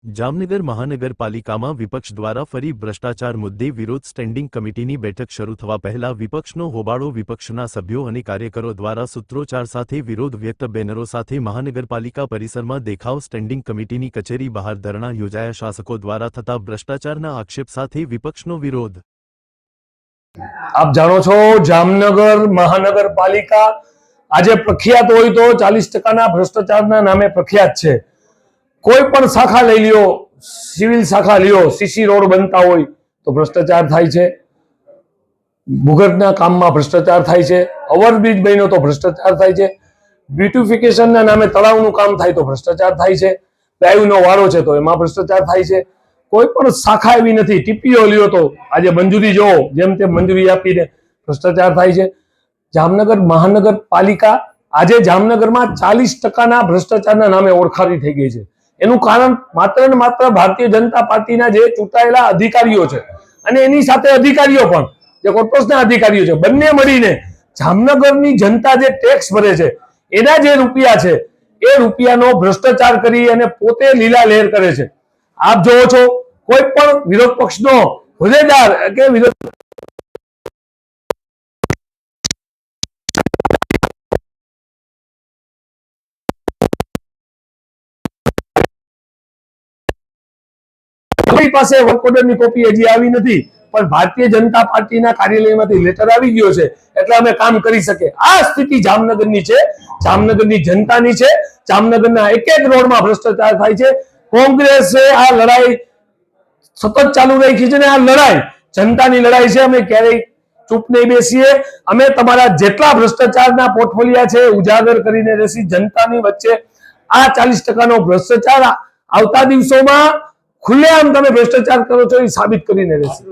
જામનગર મહાનગરપાલિકામાં વિપક્ષ દ્વારા ફરી ભ્રષ્ટાચાર મુદ્દે વિરોધ સ્ટેન્ડિંગ કમિટીની બેઠક શરૂ થવા પહેલા વિપક્ષનો હોબાળો વિપક્ષના સભ્યો અને કાર્યકરો દ્વારા સૂત્રોચ્ચાર સાથે વિરોધ વ્યક્ત બેનરો સાથે મહાનગરપાલિકા પરિસરમાં દેખાવ સ્ટેન્ડિંગ કમિટીની કચેરી બહાર ધરણા યોજાયા શાસકો દ્વારા થતા ભ્રષ્ટાચારના આક્ષેપ સાથે વિપક્ષનો વિરોધ। આપ જાણો છો જામનગર મહાનગરપાલિકા આજે પ્રખ્યાત હોય તો 40% ભ્રષ્ટાચારના નામે પ્રખ્યાત છે। કોઈ પણ શાખા લઈ લ્યો, સિવિલ શાખા લ્યો, સીસી રોડ બનતા હોય તો ભ્રષ્ટાચાર થાય છે, ભૂગર્ભના કામમાં ભ્રષ્ટાચાર થાય છે, ઓવરબ્રિજ બન્યો તો ભ્રષ્ટાચાર થાય છે, બ્યુટિફિકેશનના નામે તળાવનું કામ થાય તો ભ્રષ્ટાચાર થાય છે, ગાયોનો વારો છે તો એમાં ભ્રષ્ટાચાર થાય છે। કોઈ પણ શાખા એવી નથી, ટીપીઓ લ્યો તો આજે મંજૂરી જોવો જેમ તેમ મંજૂરી આપીને ભ્રષ્ટાચાર થાય છે। જામનગર મહાનગરપાલિકા આજે જામનગરમાં 40%ના ભ્રષ્ટાચારના નામે ઓળખાતી થઈ ગઈ છે। એનું કારણ માત્ર ને માત્ર ભારતીય જનતા પાર્ટીના જે ચૂંટાયેલા અધિકારીઓ છે અને એની સાથે અધિકારીઓ પણ જે કોર્પોરેશનના અધિકારીઓ છે, બંને મળીને જામનગરની જનતા જે ટેક્સ ભરે છે એના જે રૂપિયા છે એ રૂપિયાનો ભ્રષ્ટાચાર કરી અને પોતે લીલા લહેર કરે છે। આપ જોવો છો કોઈ પણ વિરોધ પક્ષનો હોદ્દેદાર કે વિરોધ પાસે વર્ક ઓર્ડરની કોપી હજી આવી નથી, પણ ભારતીય જનતા પાર્ટીના કાર્યાલયમાંથી લેટર આવી ગયો છે એટલે અમે કામ કરી શકે। આ સ્થિતિ જામનગરની છે, જામનગરની જનતાની છે। જામનગરના એક એક રોડમાં ભ્રષ્ટાચાર થાય છે। કોંગ્રેસે આ લડાઈ સતત ચાલુ રાખી છે ને આ લડાઈ જનતાની લડાઈ છે। અમે ક્યારેય ચૂપ નહીં બેસીએ। અમે તમારા જેટલા ભ્રષ્ટાચારના પોર્ટફોલિયા છે ઉજાગર કરીને રહેશી જનતાની વચ્ચે। આ 40%નો ભ્રષ્ટાચાર આવતા દિવસોમાં ખુલ્લેઆમ તમે ભ્રષ્ટાચાર કરો છો એ સાબિત કરીને રહેશે।